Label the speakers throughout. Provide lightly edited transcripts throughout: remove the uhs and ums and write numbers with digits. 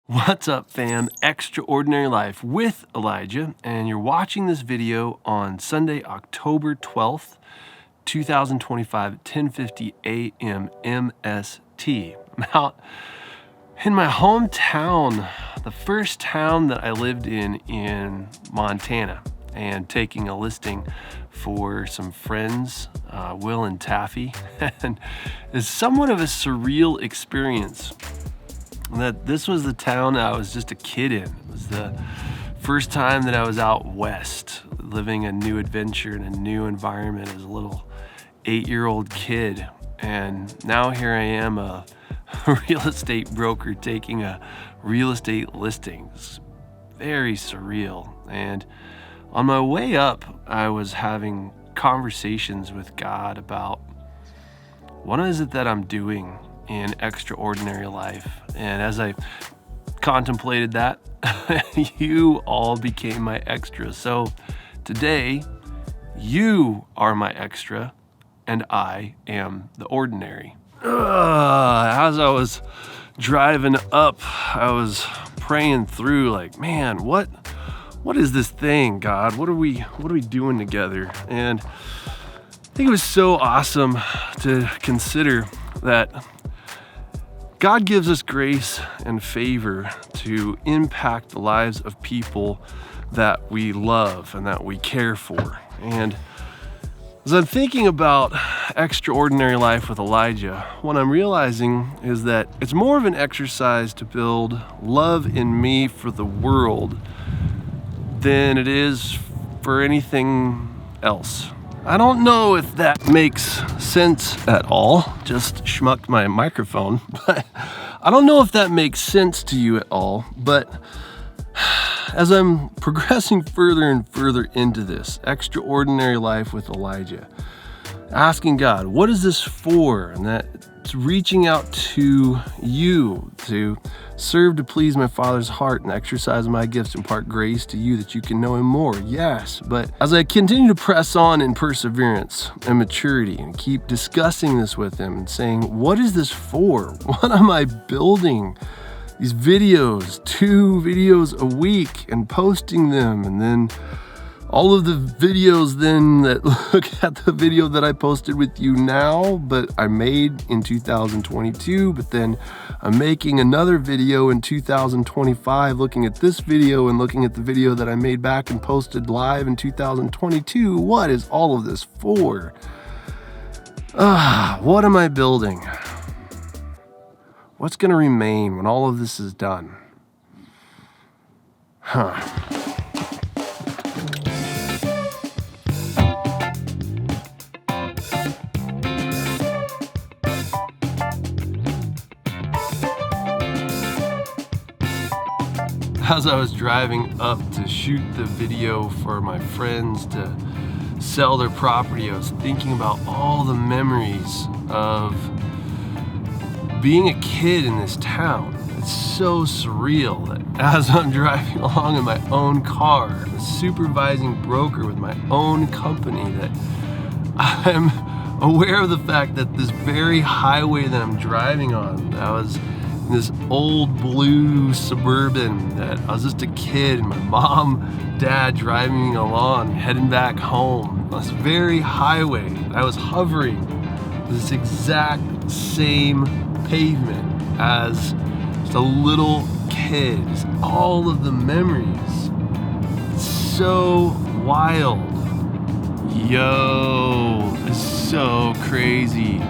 Speaker 1: What's up, fam? Extraordinary Life with Elijah, and you're watching this video on Sunday, October 12th, 2025 at 10:50 a.m. MST. I'm out in my hometown, the first town that I lived in Montana, and taking a listing for some friends, Will and Taffy, and it's somewhat of a surreal experience. That this was the town I was just a kid in. It was the first time that I was out west, living a new adventure in a new environment as a little 8-year-old kid. And now here I am, a real estate broker taking a real estate listing. It's very surreal. And on my way up, I was having conversations with God about what is it that I'm doing in extraordinary life. And as I contemplated that, you all became my extra. So today, you are my extra, and I am the ordinary. As I was driving up, I was praying through, like, man, what is this thing, God? What are we doing together? And I think it was so awesome to consider that God gives us grace and favor to impact the lives of people that we love and that we care for. And as I'm thinking about extraordinary life with Elijah, what I'm realizing is that it's more of an exercise to build love in me for the world than it is for anything else. I don't know if that makes sense at all. Just schmucked my microphone, but I don't know if that makes sense to you at all. But as I'm progressing further and further into this extraordinary life with Elijah, asking God, what is this for? And that it's reaching out to you to serve to please my Father's heart and exercise my gifts, impart grace to you that you can know him more. Yes, but as I continue to press on in perseverance and maturity and keep discussing this with him and saying, what is this for? What am I building? These videos, 2 videos a week, and posting them, and then all of the videos then that look at the video that I posted with you now, but I made in 2022, but then I'm making another video in 2025, looking at this video and looking at the video that I made back and posted live in 2022. What is all of this for? What am I building? What's going to remain when all of this is done? As I was driving up to shoot the video for my friends to sell their property, I was thinking about all the memories of being a kid in this town. It's so surreal that as I'm driving along in my own car, a supervising broker with my own company, that I'm aware of the fact that this very highway that I'm driving on, I was this old blue Suburban, that I was just a kid and my mom, dad driving me along, heading back home. This very highway, I was hovering this exact same pavement as just a little kid. Just all of the memories. It's so wild. Yo, it's so crazy.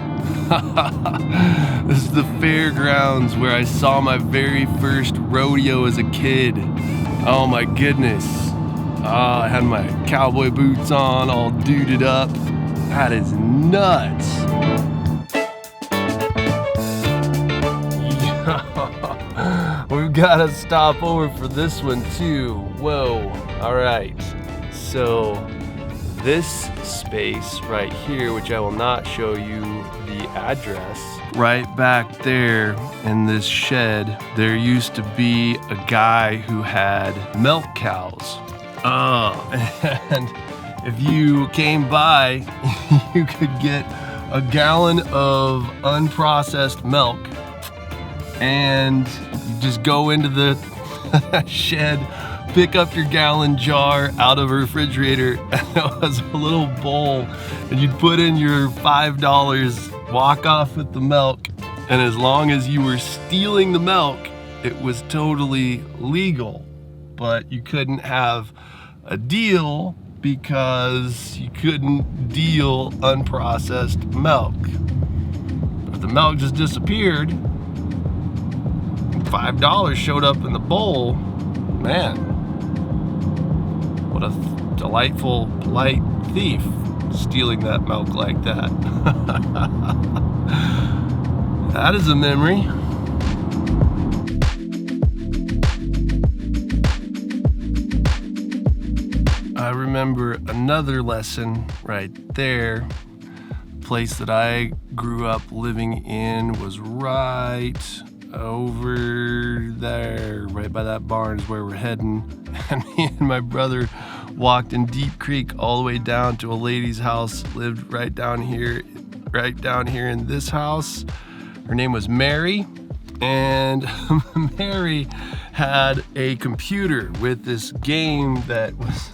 Speaker 1: This is the fairgrounds where I saw my very first rodeo as a kid. Oh my goodness. I had my cowboy boots on, all duded up. That is nuts. We've got to stop over for this one too. Whoa. All right. So this space right here, which I will not show you the address, right back there in this shed, there used to be a guy who had milk cows. And if you came by, you could get a gallon of unprocessed milk and you just go into the shed, pick up your gallon jar out of a refrigerator, and there was a little bowl, and you'd put in your $5, walk off with the milk, and as long as you were stealing the milk, it was totally legal. But you couldn't have a deal because you couldn't deal unprocessed milk. If the milk just disappeared, $5 showed up in the bowl, man, what a delightful, polite thief stealing that milk like that. That is a memory. I remember another lesson right there. The place that I grew up living in was right over there, right by that barn is where we're heading. And me and my brother walked in Deep Creek all the way down to a lady's house, lived right down here in this house. Her name was Mary, and Mary had a computer with this game that was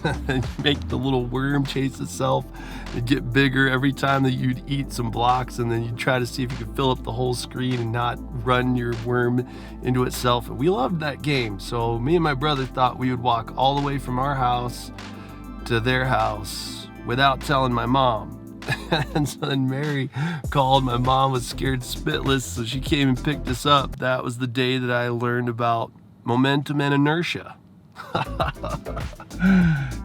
Speaker 1: make the little worm chase itself. It'd get bigger every time that you'd eat some blocks, and then you'd try to see if you could fill up the whole screen and not run your worm into itself. And we loved that game, so me and my brother thought we would walk all the way from our house to their house without telling my mom. And so then Mary called. My mom was scared spitless, so she came and picked us up. That was the day that I learned about momentum and inertia.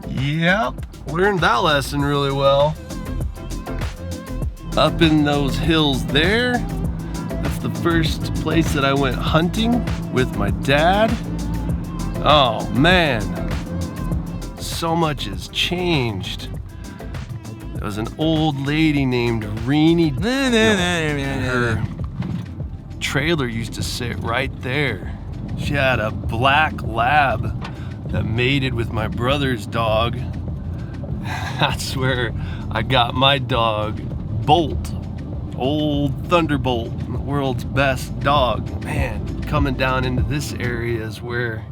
Speaker 1: Yep, learned that lesson really well. Up in those hills there, that's the first place that I went hunting with my dad. Oh man, so much has changed. There was an old lady named Reenie. Her trailer used to sit right there. She had a black lab that mated with my brother's dog. That's where I got my dog, Bolt. Old Thunderbolt, the world's best dog. Man, coming down into this area is where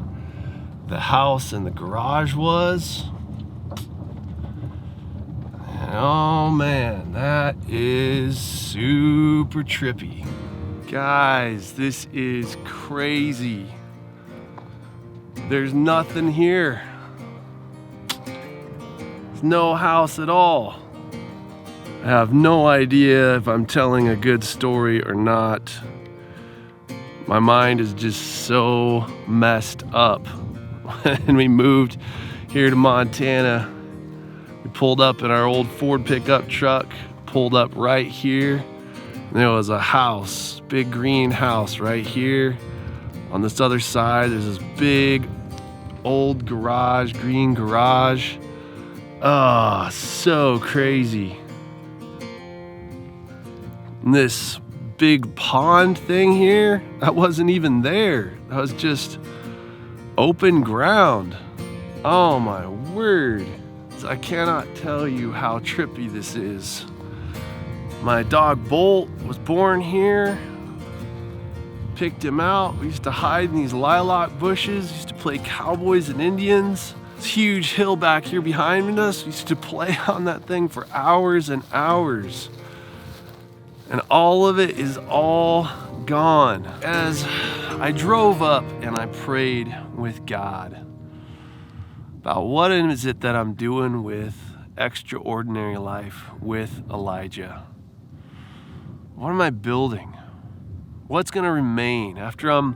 Speaker 1: the house and the garage was. Oh man, that is super trippy. Guys, this is crazy. There's nothing here. There's no house at all. I have no idea if I'm telling a good story or not. My mind is just so messed up. When we moved here to Montana, we pulled up in our old Ford pickup truck, pulled up right here. And there was a house, big green house right here. On this other side, there's this big old garage, green garage. Oh, so crazy. And this big pond thing here, that wasn't even there. That was just open ground. Oh my word. I cannot tell you how trippy this is. My dog Bolt was born here. Picked him out. We used to hide in these lilac bushes. Used to play cowboys and Indians. This huge hill back here behind us. We used to play on that thing for hours and hours. And all of it is all gone. As I drove up and I prayed with God about what is it that I'm doing with Extraordinary Life with Elijah. What am I building? What's going to remain after I'm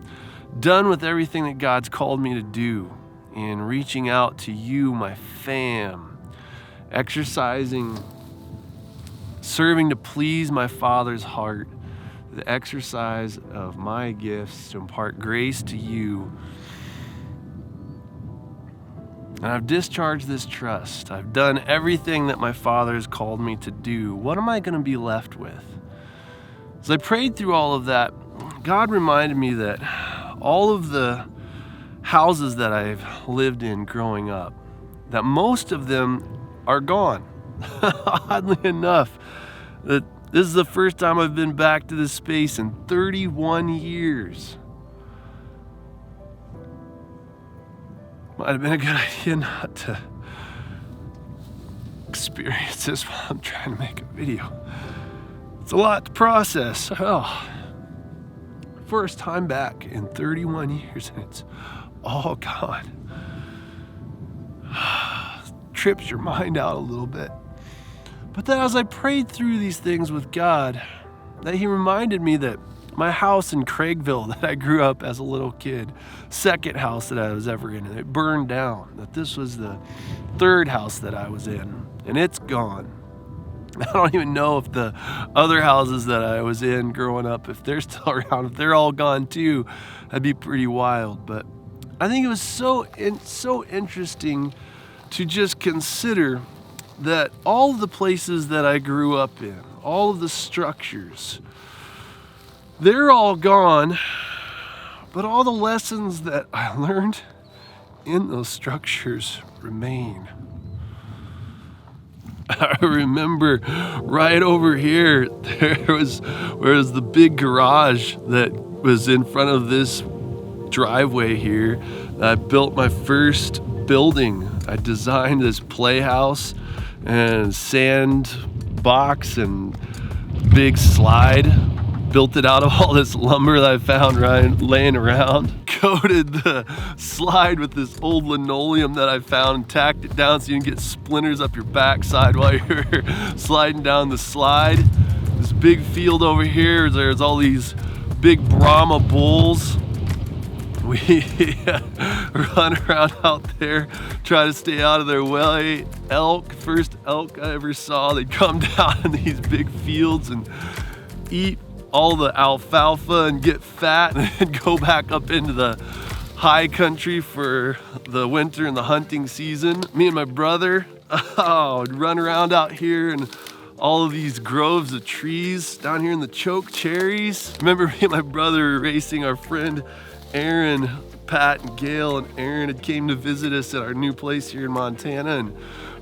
Speaker 1: done with everything that God's called me to do in reaching out to you, my fam, exercising, serving to please my Father's heart, the exercise of my gifts to impart grace to you. And I've discharged this trust. I've done everything that my Father has called me to do. What am I going to be left with? As I prayed through all of that, God reminded me that all of the houses that I've lived in growing up, that most of them are gone. Oddly enough, that this is the first time I've been back to this space in 31 years. Might have been a good idea not to experience this while I'm trying to make a video. It's a lot to process. Oh, first time back in 31 years and it's all gone. Trips your mind out a little bit. But then as I prayed through these things with God, that He reminded me that my house in Craigville that I grew up as a little kid, second house that I was ever in, and it burned down, that this was the third house that I was in, and it's gone. I don't even know if the other houses that I was in growing up, if they're still around, if they're all gone too, that'd be pretty wild. But I think it was so interesting to just consider that all of the places that I grew up in, all of the structures, they're all gone, but all the lessons that I learned in those structures remain. I remember right over here, there was the big garage that was in front of this driveway here. I built my first building. I designed this playhouse and sand box and big slide. Built it out of all this lumber that I found laying around. Coated the slide with this old linoleum that I found and tacked it down so you can get splinters up your backside while you're sliding down the slide. This big field over here, there's all these big Brahma bulls. We run around out there, try to stay out of their way. Elk, first elk I ever saw, they'd come down in these big fields and eat all the alfalfa and get fat and then go back up into the high country for the winter and the hunting season. Me and my brother, would run around out here and all of these groves of trees down here in the choke cherries. Remember me and my brother racing our friend Aaron, Pat and Gail, and Aaron had came to visit us at our new place here in Montana, and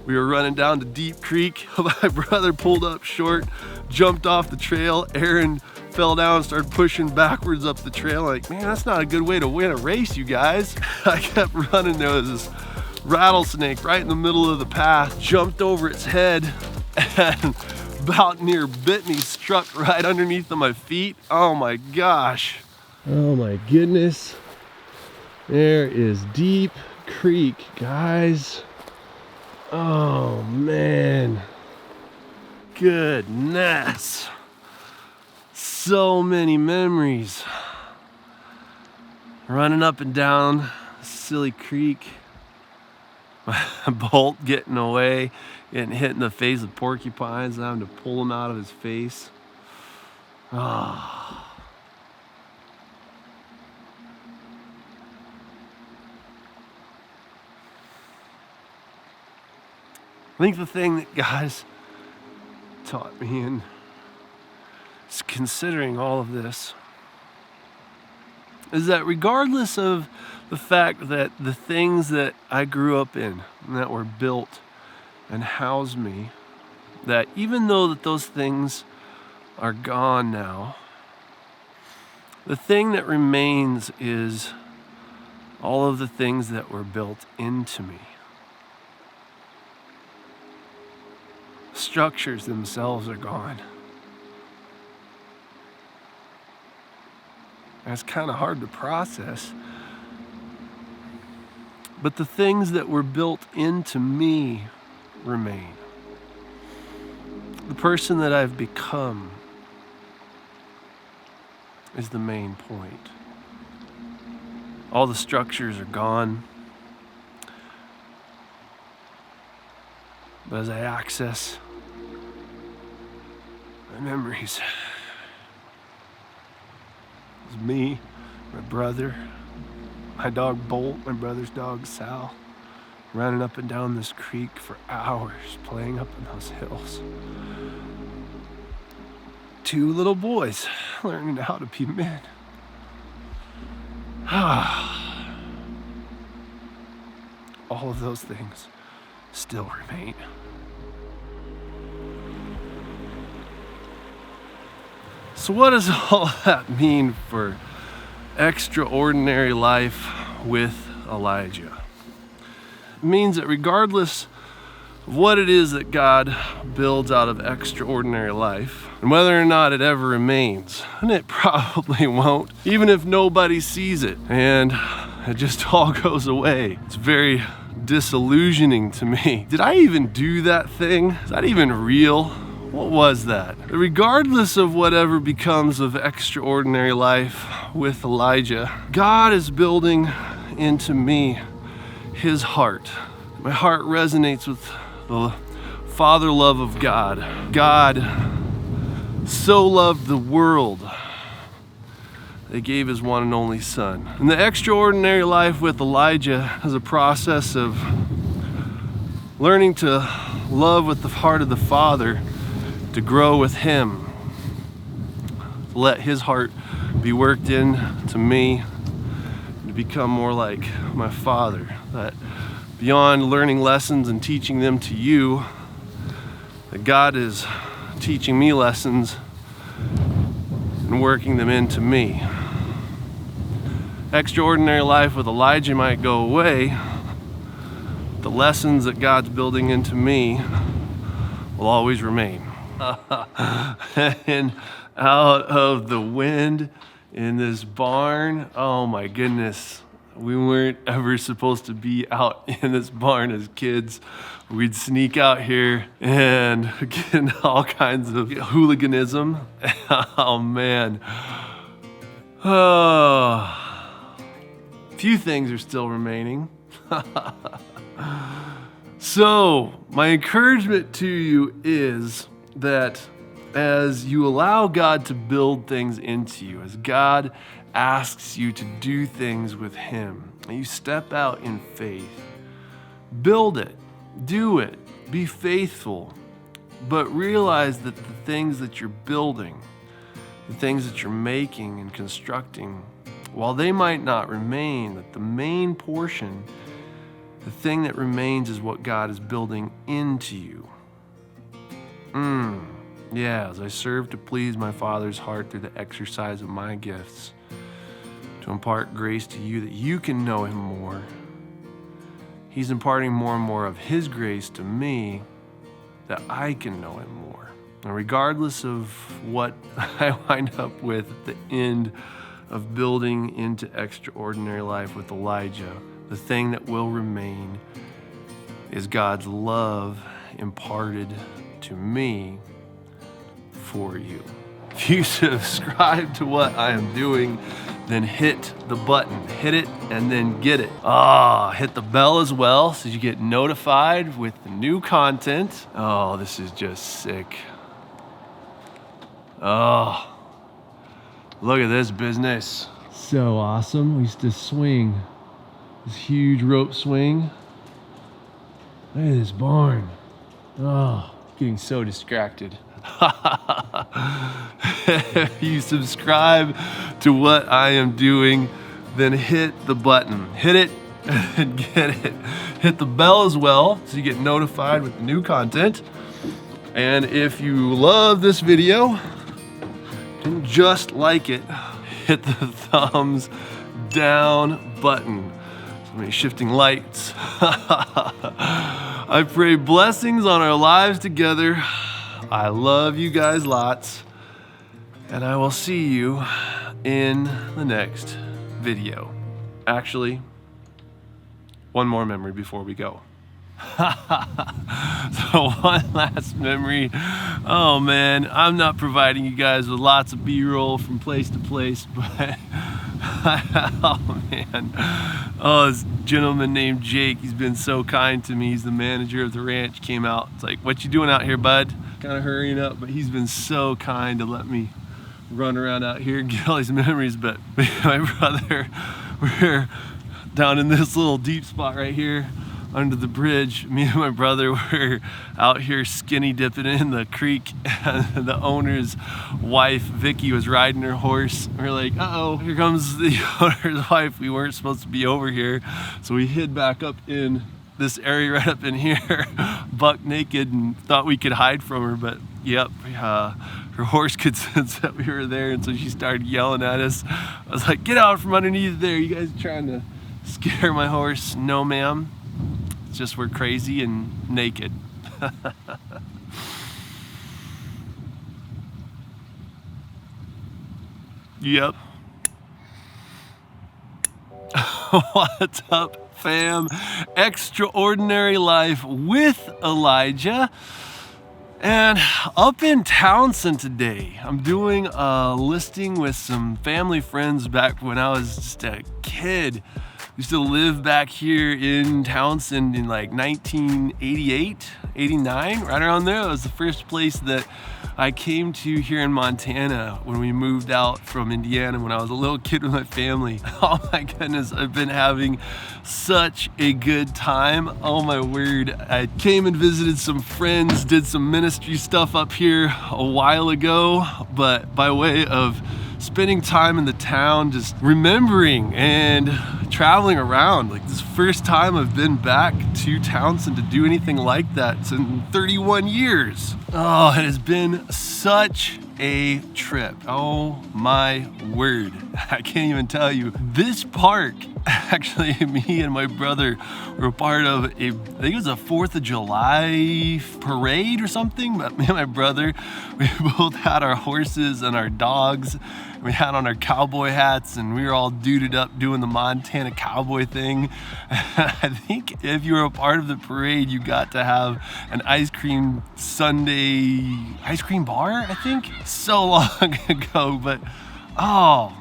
Speaker 1: we were running down to Deep Creek. My brother pulled up short, jumped off the trail. Aaron fell down and started pushing backwards up the trail. Like, man, that's not a good way to win a race, you guys. I kept running. There was this rattlesnake right in the middle of the path, jumped over its head and about near bit me, struck right underneath of my feet. Oh my gosh. Oh my goodness. There is Deep Creek, guys. Oh man. Goodness. So many memories. Running up and down Silly Creek. Bolt getting away, getting hit in the face with porcupines, and having to pull him out of his face. Ah. I think the thing that God's taught me in is considering all of this is that regardless of the fact that the things that I grew up in and that were built and housed me, that even though that those things are gone now, the thing that remains is all of the things that were built into me. Structures themselves are gone. And it's kind of hard to process. But the things that were built into me remain. The person that I've become is the main point. All the structures are gone. But as I access my memories, it's me, my brother, my dog Bolt, my brother's dog Sal, running up and down this creek for hours, playing up in those hills. Two little boys learning how to be men. All of those things still remain. So what does all that mean for extraordinary life with Elijah? means that regardless of what it is that God builds out of extraordinary life, and whether or not it ever remains, and it probably won't, even if nobody sees it, and it just all goes away. It's very disillusioning to me. Did I even do that thing? Is that even real? What was that? Regardless of whatever becomes of extraordinary life with Elijah, God is building into me his heart. My heart resonates with the Father love of God. God so loved the world that he gave his one and only Son. And the extraordinary life with Elijah is a process of learning to love with the heart of the Father, to grow with him, let his heart be worked in to me, to become more like my Father. That beyond learning lessons and teaching them to you, that God is teaching me lessons and working them into me. Extraordinary life with Elijah might go away. The lessons that God's building into me will always remain. And out of the wind in this barn, oh my goodness. We weren't ever supposed to be out in this barn as kids. We'd sneak out here and get all kinds of hooliganism. Oh man. Oh. Few things are still remaining. So, my encouragement to you is that as you allow God to build things into you, as God asks you to do things with him, and you step out in faith, build it, do it, be faithful, but realize that the things that you're building, the things that you're making and constructing, while they might not remain, that the main portion, the thing that remains is what God is building into you. Yeah, as I serve to please my Father's heart through the exercise of my gifts, to impart grace to you that you can know him more. He's imparting more and more of his grace to me that I can know him more. And regardless of what I wind up with at the end of building into extraordinary life with Elijah, the thing that will remain is God's love imparted to me for you. If you subscribe to what I am doing, then hit the button, hit it, and then get it. Hit the bell as well so you get notified with the new content. Oh, this is just sick. Oh, look at this business. So awesome. We used to swing this huge rope swing. Look at this barn. Oh, getting so distracted. If you subscribe to what I am doing, then hit the button. Hit it and get it. Hit the bell as well so you get notified with the new content. And if you love this video, don't just like it, hit the thumbs down button. So many shifting lights. I pray blessings on our lives together. I love you guys lots, and I will see you in the next video. Actually, one more memory before we go. So one last memory. Oh man, I'm not providing you guys with lots of B-roll from place to place, but oh man. Oh, this gentleman named Jake, he's been so kind to me. He's the manager of the ranch, came out. It's like, what you doing out here, bud? Kind of hurrying up, but he's been so kind to let me run around out here and get all these memories. But me and my brother, we're down in this little deep spot right here under the bridge. Me and my brother were out here skinny dipping in the creek, and the owner's wife, Vicky, was riding her horse. We're like, uh-oh, here comes the owner's wife. We weren't supposed to be over here. So we hid back up in this area right up in here, buck naked, and thought we could hide from her, but yep, her horse could sense that we were there, and so she started yelling at us. I was like, get out from underneath there. You guys are trying to scare my horse. No, ma'am. It's just we're crazy and naked. Yep. What's up, fam? Extraordinary Life with Elijah. And up in Townsend today, I'm doing a listing with some family friends back when I was just a kid. Used to live back here in Townsend in like 1988, 89, right around there. That was the first place that I came to here in Montana when we moved out from Indiana when I was a little kid with my family. Oh my goodness, I've been having such a good time. Oh my word. I came and visited some friends, did some ministry stuff up here a while ago, but by way of spending time in the town, just remembering and traveling around. Like, this first time I've been back to Townsend to do anything like that in 31 years. Oh, it has been such a trip. Oh my word. I can't even tell you. This park, actually, me and my brother were a part of I think it was a 4th of July parade or something, but me and my brother, we both had our horses and our dogs. We had on our cowboy hats and we were all duded up doing the Montana cowboy thing. I think if you were a part of the parade, you got to have an ice cream sundae ice cream bar, I think. So long ago, but oh,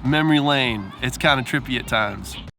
Speaker 1: memory lane. It's kind of trippy at times.